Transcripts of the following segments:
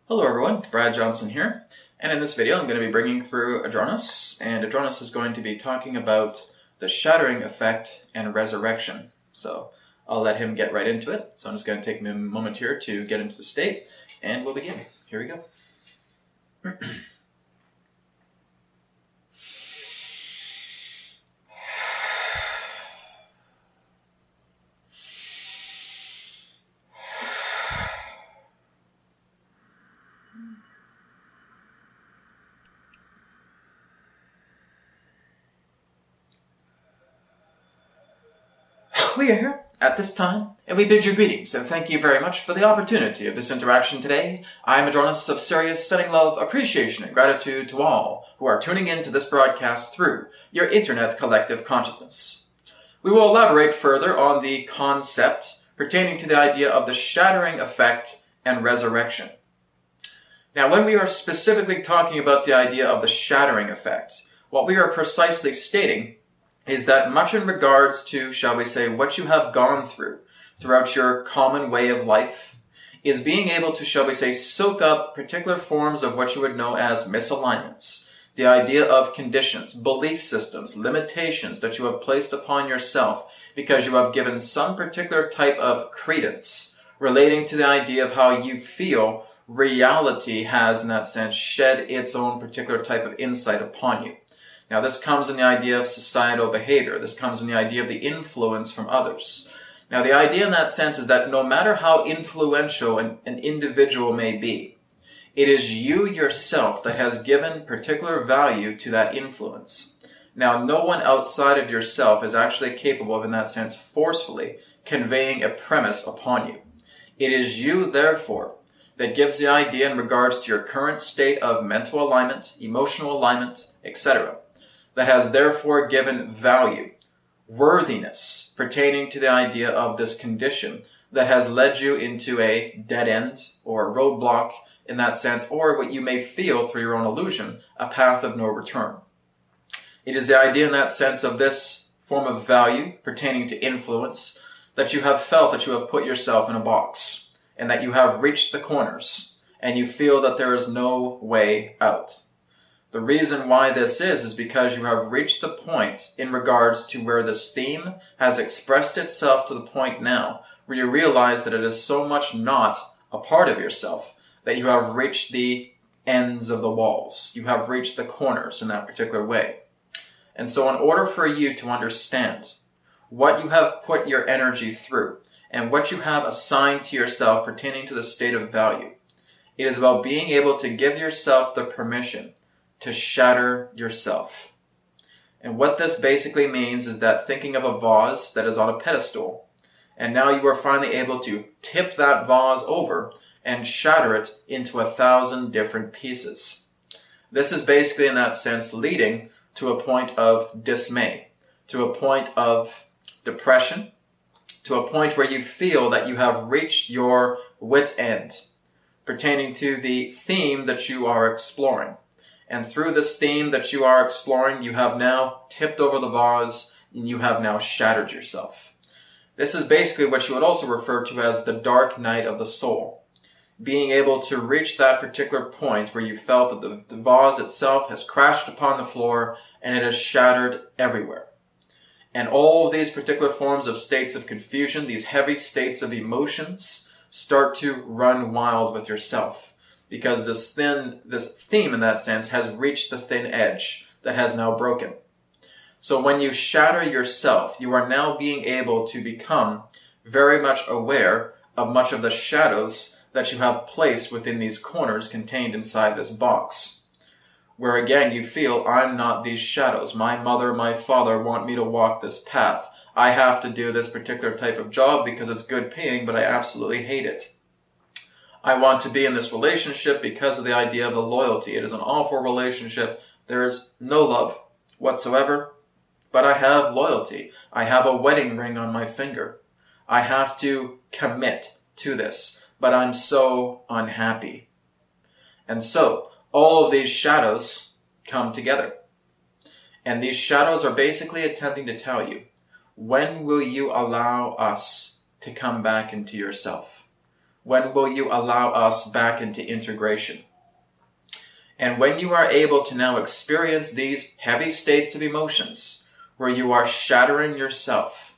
Hello everyone, Brad Johnson here, and in this video I'm going to be bringing through Adronis, and Adronis is going to be talking about the shattering effect and resurrection. So I'll let him get right into it. So I'm just going to take a moment here to get into the state, and we'll begin. Here we go. We are here at this time, and we bid you greetings, and thank you very much for the opportunity of this interaction today. I am Adronis of Sirius, sending love, appreciation, and gratitude to all who are tuning in to this broadcast through your internet collective consciousness. We will elaborate further on the concept pertaining to the idea of the shattering effect and resurrection. Now, when we are specifically talking about the idea of the shattering effect, what we are precisely stating is that much in regards to, shall we say, what you have gone through throughout your common way of life is being able to, shall we say, soak up particular forms of what you would know as misalignments. The idea of conditions, belief systems, limitations that you have placed upon yourself because you have given some particular type of credence relating to the idea of how you feel reality has, in that sense, shed its own particular type of insight upon you. Now, this comes in the idea of societal behavior. This comes in the idea of the influence from others. Now, the idea in that sense is that no matter how influential an individual may be, it is you yourself that has given particular value to that influence. Now, no one outside of yourself is actually capable of, in that sense, forcefully conveying a premise upon you. It is you, therefore, that gives the idea in regards to your current state of mental alignment, emotional alignment, etc., that has therefore given value, worthiness, pertaining to the idea of this condition that has led you into a dead end or a roadblock in that sense, or what you may feel through your own illusion, a path of no return. It is the idea in that sense of this form of value pertaining to influence that you have felt that you have put yourself in a box and that you have reached the corners and you feel that there is no way out. The reason why this is because you have reached the point in regards to where this theme has expressed itself to the point now where you realize that it is so much not a part of yourself that you have reached the ends of the walls. You have reached the corners in that particular way. And so in order for you to understand what you have put your energy through and what you have assigned to yourself pertaining to the state of value, it is about being able to give yourself the permission to shatter yourself. And what this basically means is that thinking of a vase that is on a pedestal, and now you are finally able to tip that vase over and shatter it into 1,000 different pieces. This is basically, in that sense, leading to a point of dismay, to a point of depression, to a point where you feel that you have reached your wit's end, pertaining to the theme that you are exploring. And through this theme that you are exploring, you have now tipped over the vase and you have now shattered yourself. This is basically what you would also refer to as the dark night of the soul. Being able to reach that particular point where you felt that the vase itself has crashed upon the floor and it has shattered everywhere. And all of these particular forms of states of confusion, these heavy states of emotions, start to run wild with yourself. Because this theme in that sense has reached the thin edge that has now broken. So when you shatter yourself, you are now being able to become very much aware of much of the shadows that you have placed within these corners contained inside this box. Where again you feel, I'm not these shadows. My mother, my father want me to walk this path. I have to do this particular type of job because it's good paying, but I absolutely hate it. I want to be in this relationship because of the idea of the loyalty. It is an awful relationship. There is no love whatsoever, but I have loyalty. I have a wedding ring on my finger. I have to commit to this, but I'm so unhappy. And so, all of these shadows come together. And these shadows are basically attempting to tell you, when will you allow us to come back into yourself? When will you allow us back into integration? And when you are able to now experience these heavy states of emotions, where you are shattering yourself,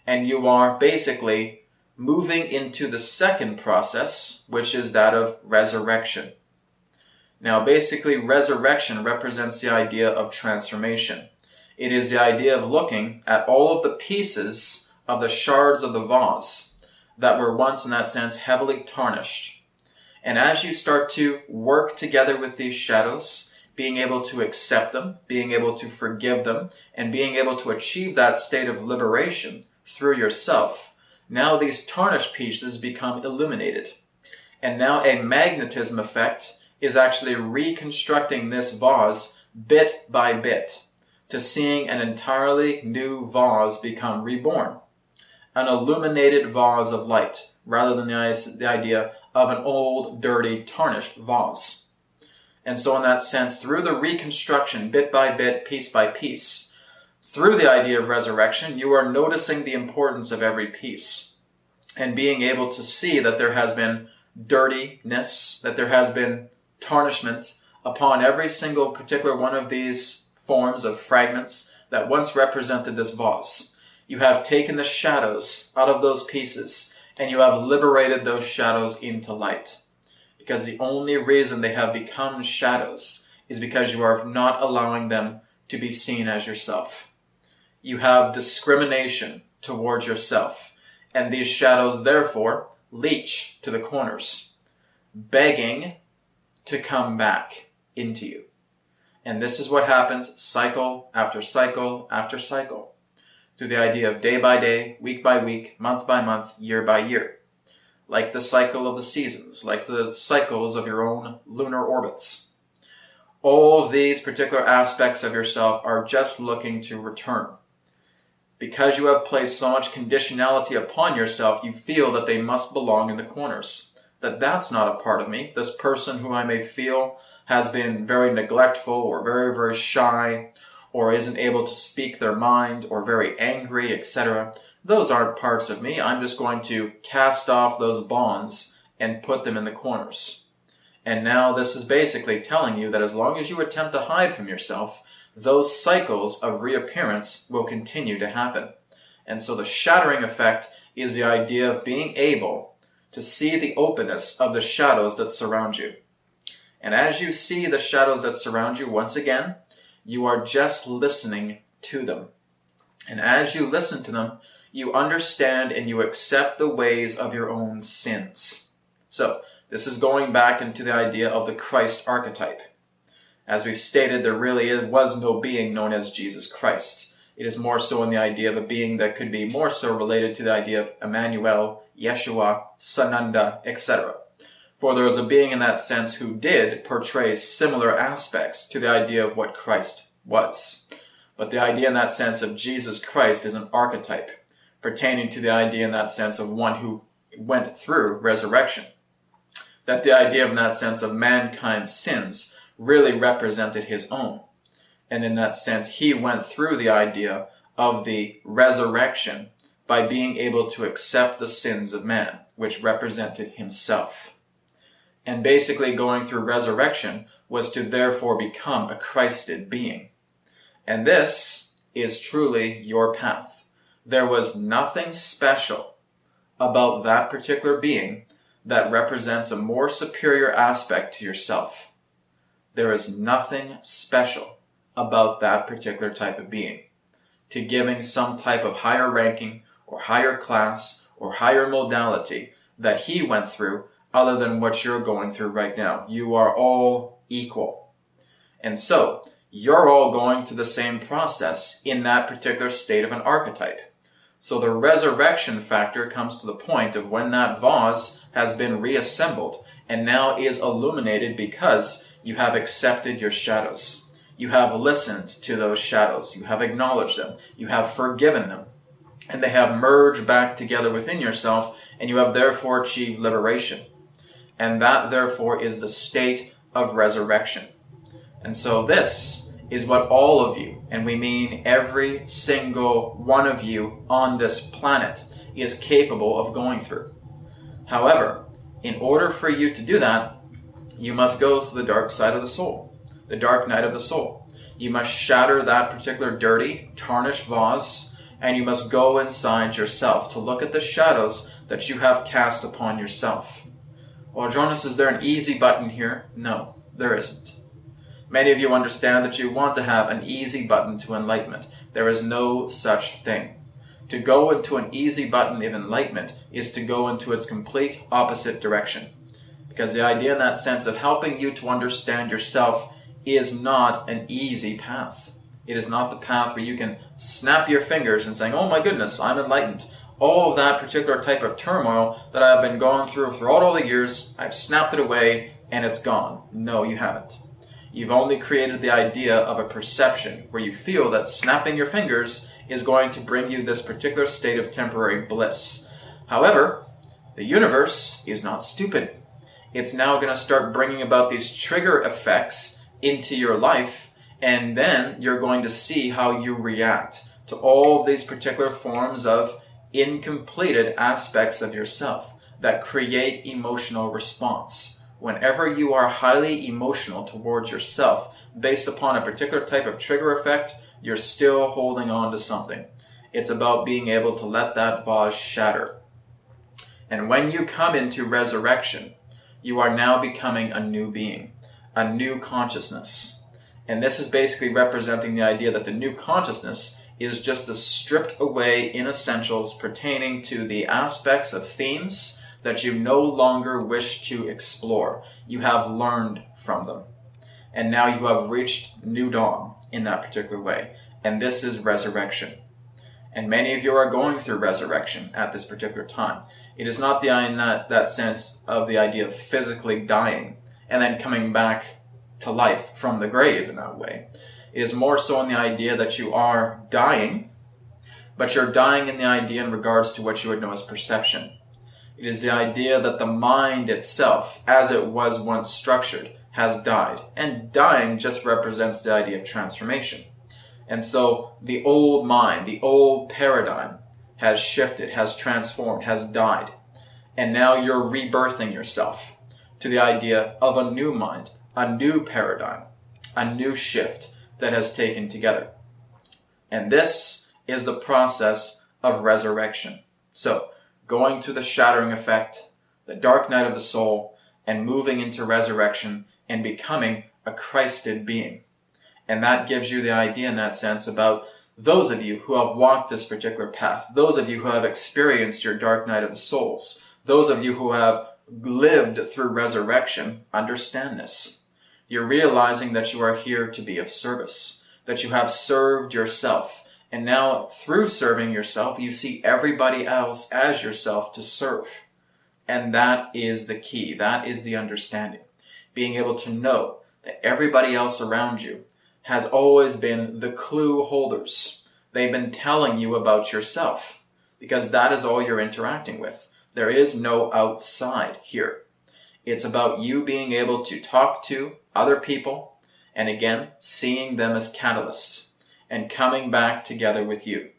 and you are basically moving into the second process, which is that of resurrection. Now, basically, resurrection represents the idea of transformation. It is the idea of looking at all of the pieces of the shards of the vase that were once, in that sense, heavily tarnished. And as you start to work together with these shadows, being able to accept them, being able to forgive them, and being able to achieve that state of liberation through yourself, now these tarnished pieces become illuminated. And now a magnetism effect is actually reconstructing this vase bit by bit to seeing an entirely new vase become reborn. An illuminated vase of light, rather than the idea of an old, dirty, tarnished vase. And so in that sense, through the reconstruction, bit by bit, piece by piece, through the idea of resurrection, you are noticing the importance of every piece and being able to see that there has been dirtiness, that there has been tarnishment upon every single particular one of these forms of fragments that once represented this vase. You have taken the shadows out of those pieces and you have liberated those shadows into light. Because the only reason they have become shadows is because you are not allowing them to be seen as yourself. You have discrimination towards yourself, and these shadows therefore leach to the corners, begging to come back into you. And this is what happens cycle after cycle after cycle, through the idea of day by day, week by week, month by month, year by year. Like the cycle of the seasons, like the cycles of your own lunar orbits. All of these particular aspects of yourself are just looking to return. Because you have placed so much conditionality upon yourself, you feel that they must belong in the corners. That's not a part of me. This person who I may feel has been very neglectful or very, very shy, or isn't able to speak their mind, or very angry, etc. Those aren't parts of me. I'm just going to cast off those bonds and put them in the corners. And now this is basically telling you that as long as you attempt to hide from yourself, those cycles of reappearance will continue to happen. And so the shattering effect is the idea of being able to see the openness of the shadows that surround you. And as you see the shadows that surround you, once again, you are just listening to them. And as you listen to them, you understand and you accept the ways of your own sins. So, this is going back into the idea of the Christ archetype. As we've stated, there really was no being known as Jesus Christ. It is more so in the idea of a being that could be more so related to the idea of Emmanuel, Yeshua, Sananda, etc. For there was a being in that sense who did portray similar aspects to the idea of what Christ was. But the idea in that sense of Jesus Christ is an archetype, pertaining to the idea in that sense of one who went through resurrection. That the idea in that sense of mankind's sins really represented his own. And in that sense, he went through the idea of the resurrection by being able to accept the sins of man, which represented himself. And basically going through resurrection was to therefore become a Christed being. And this is truly your path. There was nothing special about that particular being that represents a more superior aspect to yourself. There is nothing special about that particular type of being to giving some type of higher ranking or higher class or higher modality that he went through other than what you're going through right now. You are all equal. And so, you're all going through the same process in that particular state of an archetype. So the resurrection factor comes to the point of when that vase has been reassembled and now is illuminated because you have accepted your shadows. You have listened to those shadows. You have acknowledged them. You have forgiven them. And they have merged back together within yourself, and you have therefore achieved liberation. And that therefore is the state of resurrection. And so this is what all of you, and we mean every single one of you on this planet, is capable of going through. However, in order for you to do that, you must go to the dark side of the soul, the dark night of the soul. You must shatter that particular dirty, tarnished vase, and you must go inside yourself to look at the shadows that you have cast upon yourself. Well, Adronis, is there an easy button here? No, there isn't. Many of you understand that you want to have an easy button to enlightenment. There is no such thing. To go into an easy button of enlightenment is to go into its complete opposite direction. Because the idea in that sense of helping you to understand yourself is not an easy path. It is not the path where you can snap your fingers and saying, oh my goodness, I'm enlightened. All of that particular type of turmoil that I've been going through throughout all the years, I've snapped it away and it's gone. No, you haven't. You've only created the idea of a perception where you feel that snapping your fingers is going to bring you this particular state of temporary bliss. However, the universe is not stupid. It's now going to start bringing about these trigger effects into your life, and then you're going to see how you react to all of these particular forms of incompleted aspects of yourself that create emotional response. Whenever you are highly emotional towards yourself, based upon a particular type of trigger effect, you're still holding on to something. It's about being able to let that vase shatter. And when you come into resurrection, you are now becoming a new being, a new consciousness. And this is basically representing the idea that the new consciousness is just the stripped away inessentials pertaining to the aspects of themes that you no longer wish to explore. You have learned from them. And now you have reached new dawn in that particular way. And this is resurrection. And many of you are going through resurrection at this particular time. It is not that sense of the idea of physically dying and then coming back to life from the grave in that way. It is more so in the idea that you are dying, but you're dying in the idea in regards to what you would know as perception. It is the idea that the mind itself, as it was once structured, has died. And dying just represents the idea of transformation. And so the old mind, the old paradigm has shifted, has transformed, has died. And now you're rebirthing yourself to the idea of a new mind, a new paradigm, a new shift that has taken together. And this is the process of resurrection. So, going through the shattering effect, the dark night of the soul, and moving into resurrection and becoming a Christed being. And that gives you the idea in that sense about those of you who have walked this particular path, those of you who have experienced your dark night of the souls, those of you who have lived through resurrection, understand this. You're realizing that you are here to be of service, that you have served yourself. And now, through serving yourself, you see everybody else as yourself to serve. And that is the key. That is the understanding. Being able to know that everybody else around you has always been the clue holders. They've been telling you about yourself, because that is all you're interacting with. There is no outside here. It's about you being able to talk to other people, and again, seeing them as catalysts, and coming back together with you,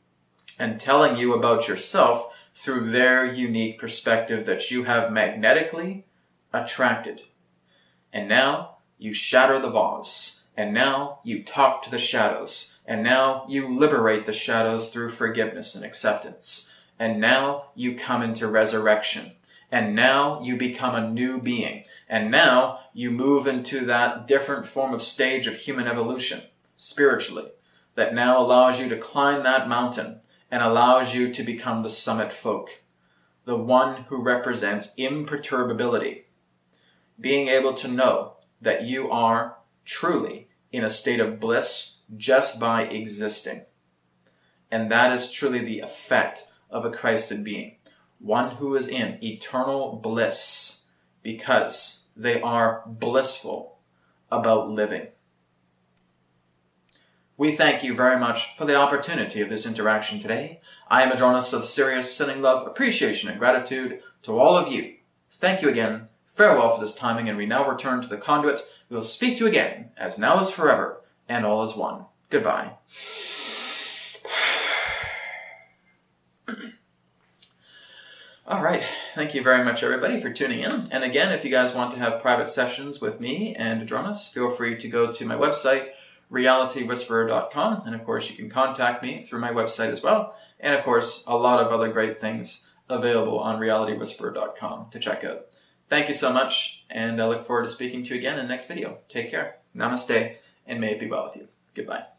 and telling you about yourself through their unique perspective that you have magnetically attracted. And now you shatter the vase, and now you talk to the shadows, and now you liberate the shadows through forgiveness and acceptance. And now you come into resurrection, and now you become a new being, and now you move into that different form of stage of human evolution, spiritually, that now allows you to climb that mountain and allows you to become the summit folk, the one who represents imperturbability, being able to know that you are truly in a state of bliss just by existing. And that is truly the effect of a Christed being, one who is in eternal bliss because they are blissful about living. We thank you very much for the opportunity of this interaction today. I am Adronis of serious sending love, appreciation, and gratitude to all of you. Thank you again. Farewell for this timing, and we now return to the conduit. We will speak to you again, as now is forever, and all is one. Goodbye. All right, Thank you very much, everybody, for tuning in. And again, if you guys want to have private sessions with me and Adronis, feel free to go to my website, realitywhisperer.com. And of course, you can contact me through my website as well. And of course, a lot of other great things available on realitywhisperer.com to check out. Thank you so much, and I look forward to speaking to you again in the next video. Take care. Namaste, and may it be well with you. Goodbye.